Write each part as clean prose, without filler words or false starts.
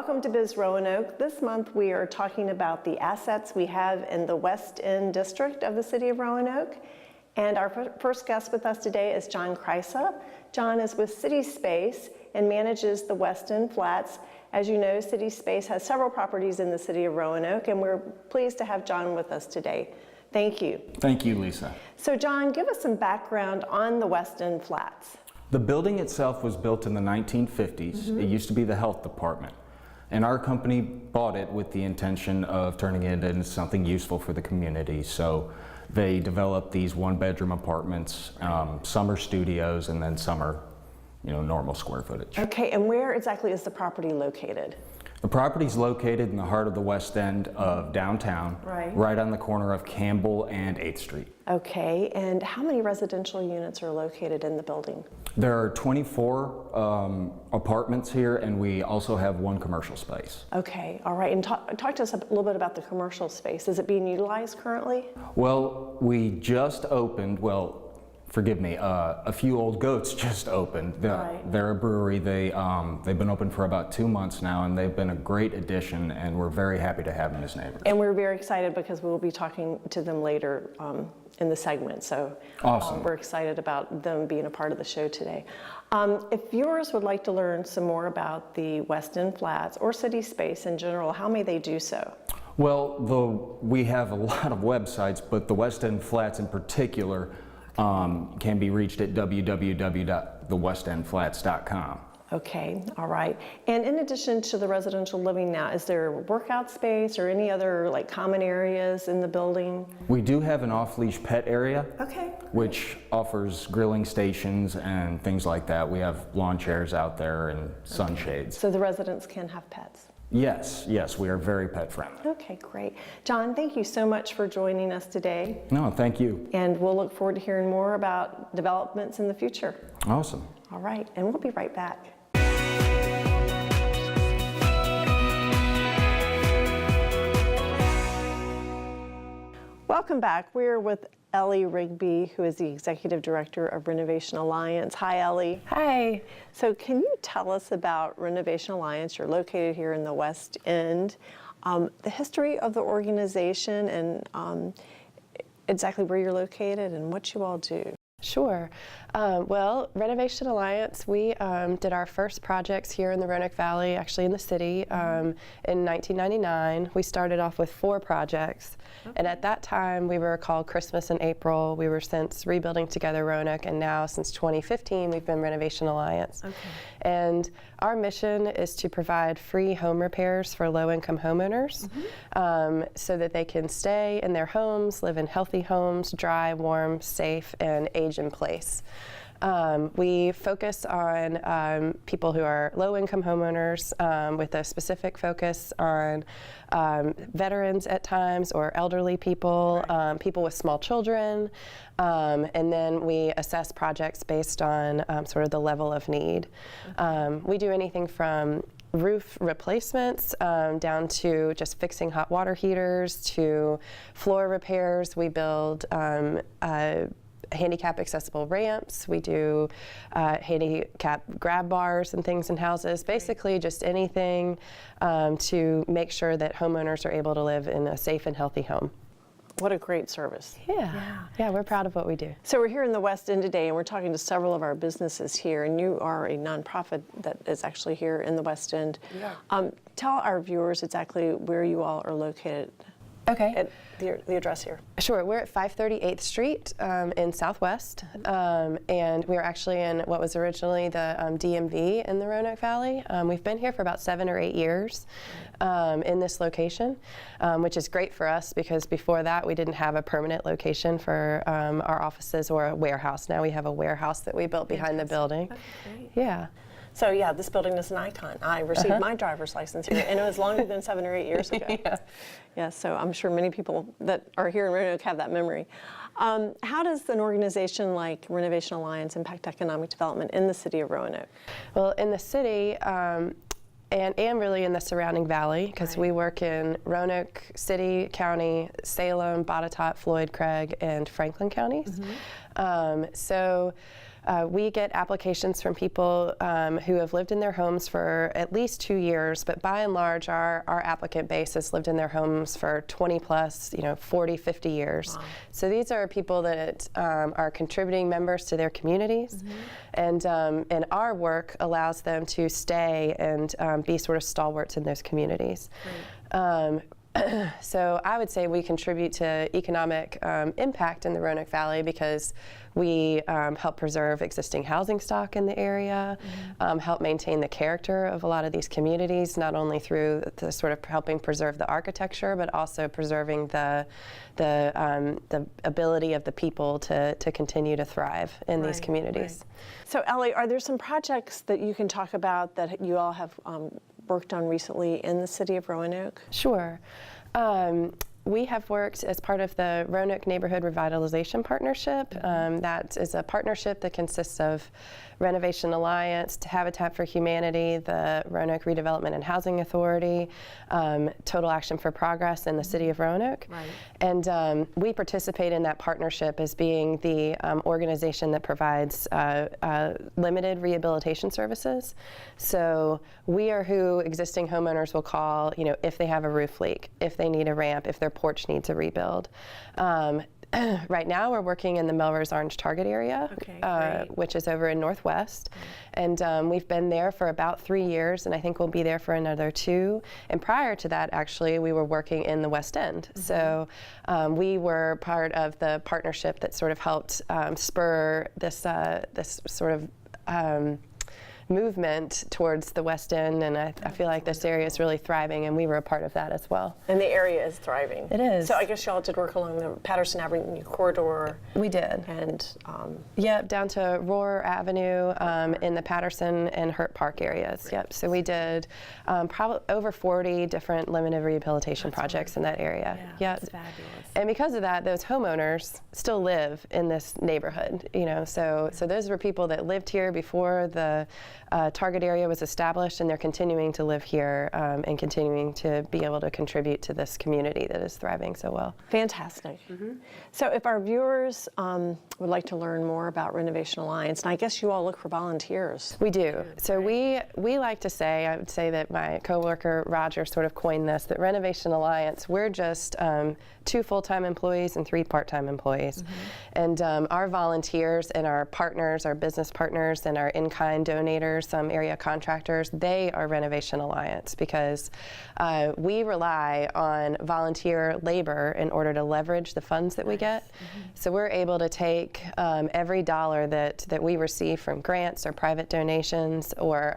welcome to BizRoanoke. This month we are talking about the assets we have in the West End district of the city of Roanoke. And our first guest with us today is John Kreisa. John is with City Space and manages the West End Flats. As you know, City Space has several properties in the city of Roanoke, and we're pleased to have John with us today. Thank you. Thank you, Lisa. So John, give us some background on the West End Flats. The building itself was built in the 1950s. It used to be the health department. And our company bought it with the intention of turning it into something useful for the community. So they developed these one-bedroom apartments, some are studios, and then some are, normal square footage. Okay, and where exactly is the property located? The property's located in the heart of the West End of downtown, right on the corner of Campbell and 8th Street. Okay, and how many residential units are located in the building? There are 24 apartments here, and we also have one commercial space. Okay, all right, and talk to us a little bit about the commercial space. Is it being utilized currently? Well, we just opened, forgive me, a few old goats just opened. They're a brewery. They've been open for about 2 months now, and they've been a great addition, and we're very happy to have them as neighbors. And we're very excited because we'll be talking to them later in the segment. So awesome. We're excited about them being a part of the show today. If viewers would like to learn some more about the West End Flats or City Space in general, how may they do so? Well, we have a lot of websites, but the West End Flats in particular can be reached at www.thewestendflats.com. Okay, all right. And in addition to the residential living now, is there a workout space or any other common areas in the building? We do have an off-leash pet area, which great. offers grilling stations and things like that. We have lawn chairs out there and sunshades. So the residents can have pets? Yes, we are very pet friendly. Okay, great. John, thank you so much for joining us today. No, thank you. And we'll look forward to hearing more about developments in the future. Awesome. All right, and we'll be right back. Welcome back. We're with Ellie Rigby, who is the Executive Director of Renovation Alliance. Hi, Ellie. Hi. So can you tell us about Renovation Alliance? You're located here in the West End. The history of the organization and exactly where you're located and what you all do. Sure. Well, Renovation Alliance, we did our first projects here in the Roanoke Valley, actually in the city, in 1999. We started off with 4 projects, and at that time we were called Christmas in April. We were since Rebuilding Together Roanoke, and now since 2015 we've been Renovation Alliance. And our mission is to provide free home repairs for low-income homeowners so that they can stay in their homes, live in healthy homes, dry, warm, safe, and age in place. We focus on people who are low-income homeowners with a specific focus on veterans at times or elderly people, people with small children, and then we assess projects based on sort of the level of need. We do anything from roof replacements down to just fixing hot water heaters to floor repairs. We build handicap accessible ramps. We do handicap grab bars and things in houses. Basically just anything to make sure that homeowners are able to live in a safe and healthy home. What a great service. Yeah, we're proud of what we do. So we're here in the West End today, and we're talking to several of our businesses here, and you are a nonprofit that is actually here in the West End. Tell our viewers exactly where you all are located. Okay. At the address here. Sure, we're at 530 8th Street in Southwest, and we're actually in what was originally the DMV in the Roanoke Valley. We've been here for about 7 or 8 years in this location, which is great for us because before that we didn't have a permanent location for our offices or a warehouse. Now we have a warehouse that we built behind the building. Yeah. So yeah, this building is an icon. I received my driver's license here, and it was longer than 7 or 8 years ago. Yeah, so I'm sure many people that are here in Roanoke have that memory. How does an organization like Renovation Alliance impact economic development in the city of Roanoke? Well, in the city, and really in the surrounding valley, because we work in Roanoke City, County, Salem, Botetourt, Floyd, Craig, and Franklin counties. So we get applications from people who have lived in their homes for at least 2 years, but by and large, our applicant base has lived in their homes for 20 plus, 40, 50 years. Wow. So these are people that are contributing members to their communities, and our work allows them to stay and be sort of stalwarts in those communities. So I would say we contribute to economic impact in the Roanoke Valley because we help preserve existing housing stock in the area, help maintain the character of a lot of these communities, not only through the sort of helping preserve the architecture, but also preserving the ability of the people to continue to thrive in these communities. Right. So Ellie, are there some projects that you can talk about that you all have worked on recently in the city of Roanoke? Sure. We have worked as part of the Roanoke Neighborhood Revitalization Partnership. That is a partnership that consists of Renovation Alliance, Habitat for Humanity, the Roanoke Redevelopment and Housing Authority, Total Action for Progress, and the City of Roanoke. Right. And we participate in that partnership as being the organization that provides limited rehabilitation services. So we are who existing homeowners will call, if they have a roof leak, if they need a ramp, if their porch needs a rebuild. Right now, we're working in the Melrose Orange Target area, which is over in Northwest. And we've been there for about 3 years, and I think we'll be there for another 2. And prior to that, actually, we were working in the West End. So we were part of the partnership that sort of helped spur this sort of movement towards the West End, and I feel like this area is really thriving, and we were a part of that as well. And the area is thriving. It is. So I guess y'all did work along the Patterson-Avenue corridor. We did. And yep, down to Rohr Avenue in the Patterson and Hurt Park areas. Yep. So we did probably over 40 different limited rehabilitation projects in that area. Yeah, yep. That's fabulous. And because of that, those homeowners still live in this neighborhood. So those were people that lived here before the target area was established, and they're continuing to live here and continuing to be able to contribute to this community that is thriving so well. Fantastic. So if our viewers would like to learn more about Renovation Alliance, and I guess you all look for volunteers. We do. So we like to say, I would say that my coworker Roger sort of coined this, that Renovation Alliance, we're just 2 full-time employees and 3 part-time employees. And our volunteers and our partners, our business partners and our in-kind donators, some area contractors, they are Renovation Alliance, because we rely on volunteer labor in order to leverage the funds that we get. So we're able to take every dollar that we receive from grants or private donations or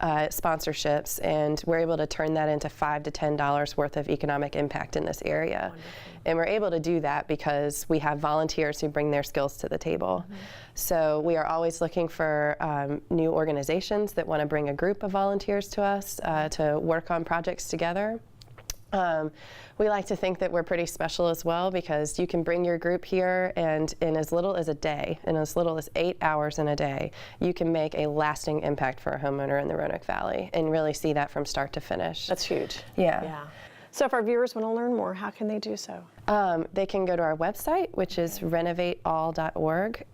sponsorships, and we're able to turn that into $5 to $10 worth of economic impact in this area. Wonderful. And we're able to do that because we have volunteers who bring their skills to the table. So we are always looking for new organizations that want to bring a group of volunteers to us to work on projects together. We like to think that we're pretty special as well, because you can bring your group here, and in as little as a day, in as little as 8 hours in a day, you can make a lasting impact for a homeowner in the Roanoke Valley and really see that from start to finish. That's huge. Yeah. So if our viewers want to learn more, how can they do so? They can go to our website, which is renovateall.org,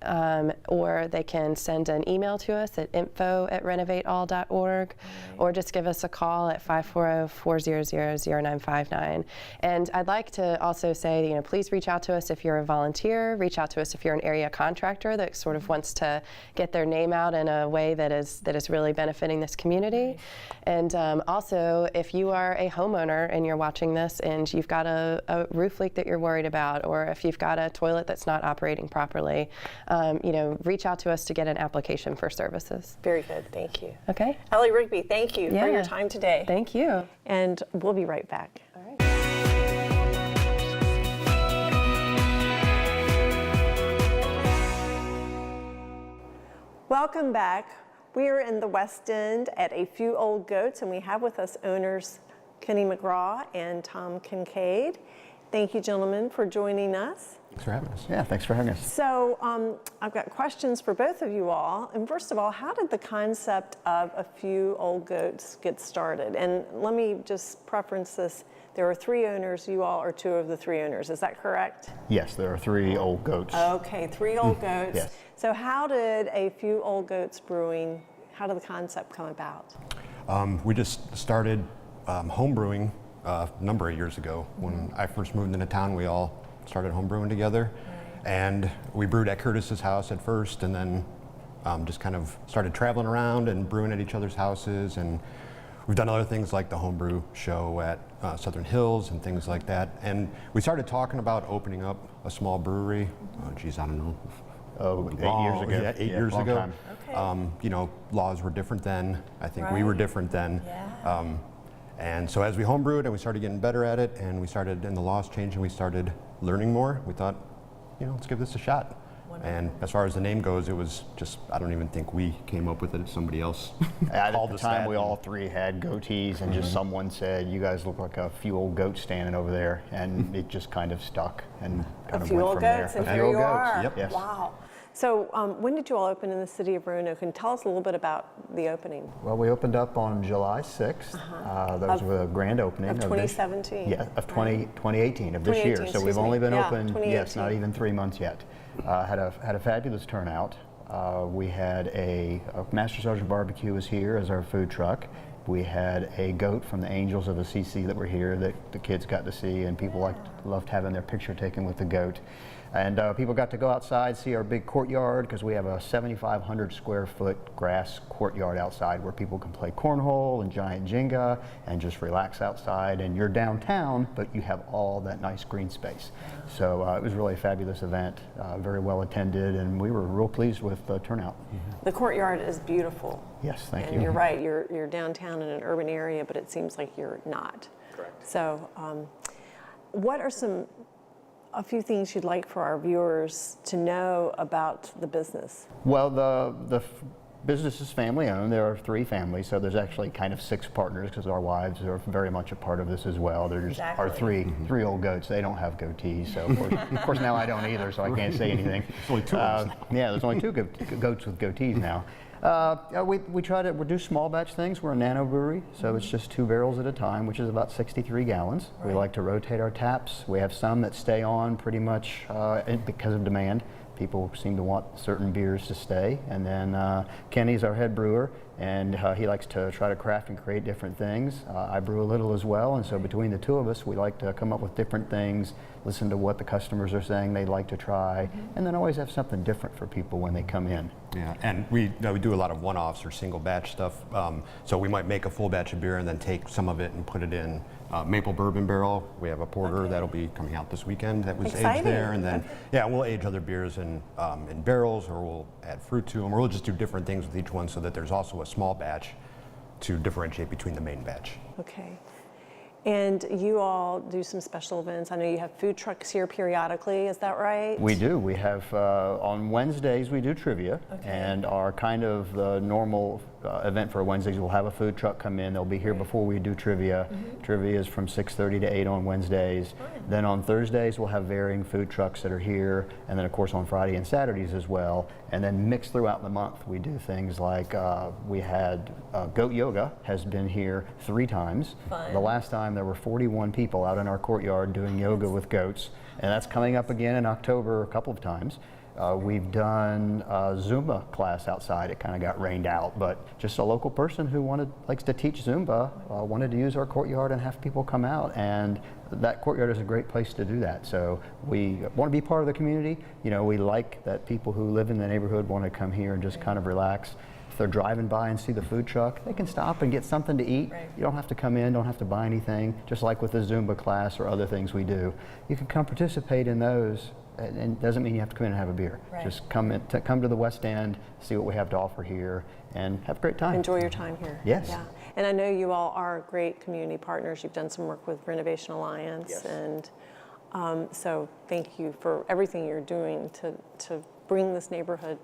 or they can send an email to us at info@renovateall.org, or just give us a call at 540-400-0959. And I'd like to also say, please reach out to us if you're a volunteer, reach out to us if you're an area contractor that sort of wants to get their name out in a way that is really benefiting this community. And also, if you are a homeowner and you're watching this and you've got a roof leak that you're worried about, or if you've got a toilet that's not operating properly, reach out to us to get an application for services. Very good, thank you. Okay. Ellie Rigby, thank you for your time today. Thank you. And we'll be right back. All right. Welcome back. We are in the West End at A Few Old Goats, and we have with us owners Kenny McGraw and Tom Kincaid. Thank you, gentlemen, for joining us. Thanks for having us. Yeah, thanks for having us. So I've got questions for both of you all. And first of all, how did the concept of a few old goats get started? And let me just preference this. There are 3 owners. You all are 2 of the 3 owners. Is that correct? Yes, there are 3 old goats. Okay, 3 old goats. Yes. So how did a few old goats brewing, how did the concept come about? We just started home brewing a number of years ago. When I first moved into town, we all started home brewing together. And we brewed at Curtis's house at first, and then just kind of started traveling around and brewing at each other's houses. And we've done other things like the homebrew show at Southern Hills and things like that. And we started talking about opening up a small brewery. Oh, geez, I don't know. Oh, 8 years ago. Yeah, 8 years long ago. time. Okay. You know, laws were different then. I think we were Right. different then. Yeah. And so as we homebrewed and we started getting better at it, and the laws changed and we started learning more, we thought, you know, let's give this a shot. And as far as the name goes, it was just, I don't even think we came up with it. Somebody else At called the us time, that. we all 3 had goatees, and just someone said, "You guys look like a few old goats standing over there," and it just kind of stuck and kind A of few went old from there. goats, and A here few old you goats. are. Yep. Yes. Wow. So when did you all open in the city of Roanoke? And tell us a little bit about the opening. Well, we opened up on July 6th. That was a grand opening Of this- 2017. Yeah, of 2018 of this year. 2018, So we've excuse only me. been Yeah, open, 2018. not even 3 months yet. Had a fabulous turnout. We had a Master Sergeant Barbecue was here as our food truck. We had a goat from the Angels of the CC that were here that the kids got to see, and people loved having their picture taken with the goat. And people got to go outside, see our big courtyard, because we have a 7,500 square foot grass courtyard outside where people can play cornhole and giant Jenga and just relax outside. And you're downtown, but you have all that nice green space. So it was really a fabulous event, very well attended, and we were real pleased with the turnout. The courtyard is beautiful. Yes, thank And you. you're right, you're downtown in an urban area, but it seems like you're not. Correct. So what are a few things you'd like for our viewers to know about the business? Well, the business is family owned. There are 3 families, so there's actually kind of 6 partners because our wives are very much a part of this as well. They're just our Exactly. three old goats. They don't have goatees, so of course now I don't either, so I can't say anything. There's only 2 of us now. Yeah, there's only 2 goats with goatees now. We try to do small batch things. We're a nano brewery, so it's just 2 barrels at a time, which is about 63 gallons. We like to rotate our taps. We have some that stay on pretty much because of demand. People seem to want certain beers to stay. And then Kenny's our head brewer, and he likes to try to craft and create different things. I brew a little as well, and so between the 2 of us, we like to come up with different things, listen to what the customers are saying they'd like to try, and then always have something different for people when they come in. Yeah, and we do a lot of one-offs or single batch stuff. So we might make a full batch of beer and then take some of it and put it in maple bourbon barrel. We have a porter that'll be coming out this weekend that was Exciting. aged there, and then Okay. we'll age other beers in barrels, or we'll add fruit to them, or we'll just do different things with each one so that there's also a small batch to differentiate between the main batch. Okay. And you all do some special events. I know you have food trucks here periodically, is that right? We do. We have, on Wednesdays, we do trivia. Okay. And our kind of the normal event for Wednesdays, we'll have a food truck come in. They'll be here before we do trivia. Trivia is from 6:30 to 8 on Wednesdays. Then on Thursdays, we'll have varying food trucks that are here. And then, of course, on Friday and Saturdays as well. And then mixed throughout the month, we do things like we had Goat Yoga has been here 3 times. Fun. The last time there were 41 people out in our courtyard doing yoga with goats, and that's coming up again in October a couple of times. We've done a Zumba class outside. It kind of got rained out, but just a local person who likes to teach Zumba wanted to use our courtyard and have people come out, and that courtyard is a great place to do that. So we want to be part of the community. You know, we like that people who live in the neighborhood want to come here and just kind of relax. If they're driving by and see the food truck, they can stop and get something to eat. Right. You don't have to come in, don't have to buy anything, just like with the Zumba class or other things we do. You can come participate in those, and it doesn't mean you have to come in and have a beer. Right. Just come to the West End, see what we have to offer here, and have a great time. Enjoy your time here. Yes. Yeah. And I know you all are great community partners. You've done some work with Renovation Alliance, Yes. and so thank you for everything you're doing to bring this neighborhood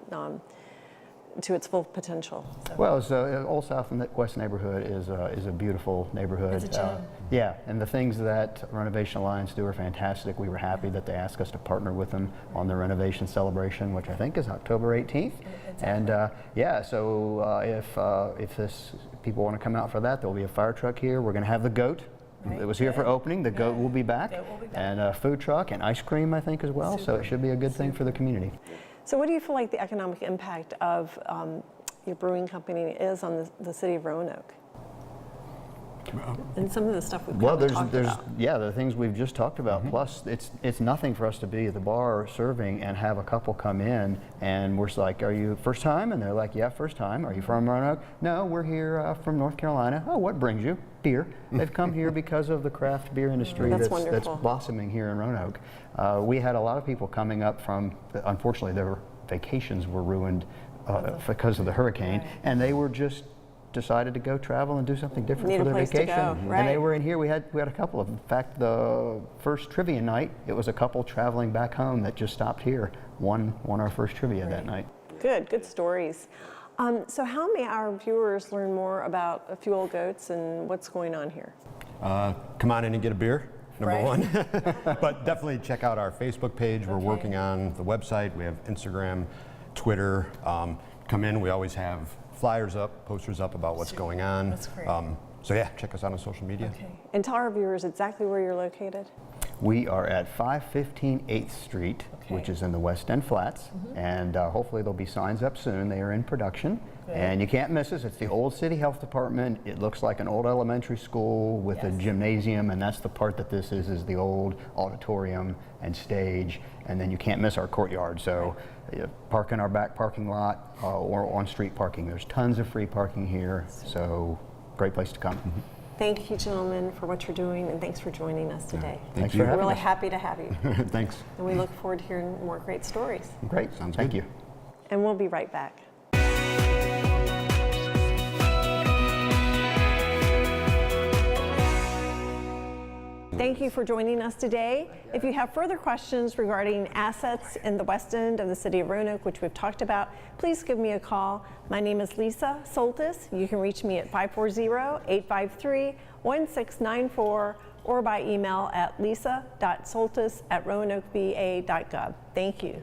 to its full potential. So. Well, so Old South and West neighborhood is a beautiful neighborhood. It's a gem. Yeah, and the things that Renovation Alliance do are fantastic. We were happy that they asked us to partner with them on the renovation celebration, which I think is October 18th. Exactly. And yeah, so if people want to come out for that, there'll be a fire truck here. We're going to have the goat. Right. It was here for opening. The goat will be back. Goat will be back. And a food truck and ice cream, I think, as well. So it should be a good thing for the community. So what do you feel like the economic impact of your brewing company is on the city of Roanoke? And some of the stuff we've Well, kind of talked there's about. yeah, the things we've just talked about. Plus, it's nothing for us to be at the bar serving and have a couple come in, and we're just like, "Are you first time?" And they're like, "Yeah, first time." "Are you from Roanoke?" "No, we're here from North Carolina." "Oh, what brings you?" "Beer." They've come here because of the craft beer industry That's that's wonderful. blossoming here in Roanoke. We had a lot of people coming up from. Unfortunately, their vacations were ruined because of the hurricane, and they were just decided to go travel and do something different Need for a their place to vacation. go, And they right. were in here. We had a couple of. In fact, the first trivia night, it was a couple traveling back home that just stopped here. Won our first trivia that night. Good stories. So how may our viewers learn more about Fuel Goats and what's going on here? Come on in and get a beer, number Right. one. But definitely check out our Facebook page. We're working on the website. We have Instagram, Twitter. Come in. We always have flyers up, posters up about what's going on. That's great. So yeah, check us out on social media. Okay. And tell our viewers exactly where you're located. We are at 515 8th Street, which Okay. is in the West End Flats, and hopefully there'll be signs up soon. They are in production, and you can't miss us. It's the old City Health Department. It looks like an old elementary school with a gymnasium, and that's the part that this is the old auditorium and stage, and then you can't miss our courtyard. So park in our back parking lot or on street parking. There's tons of free parking here, so great place to come. Thank you, gentlemen, for what you're doing, and thanks for joining us today. Thanks you. for We're having really us. happy to have you, Thanks. and we look forward to hearing more great stories. Great, Sounds thank good. you. And we'll be right back. Thank you for joining us today. If you have further questions regarding assets in the west end of the city of Roanoke, which we've talked about, please give me a call. My name is Lisa Soltis. You can reach me at 540-853-1694 or by email at lisa.soltis@roanokeva.gov. Thank you.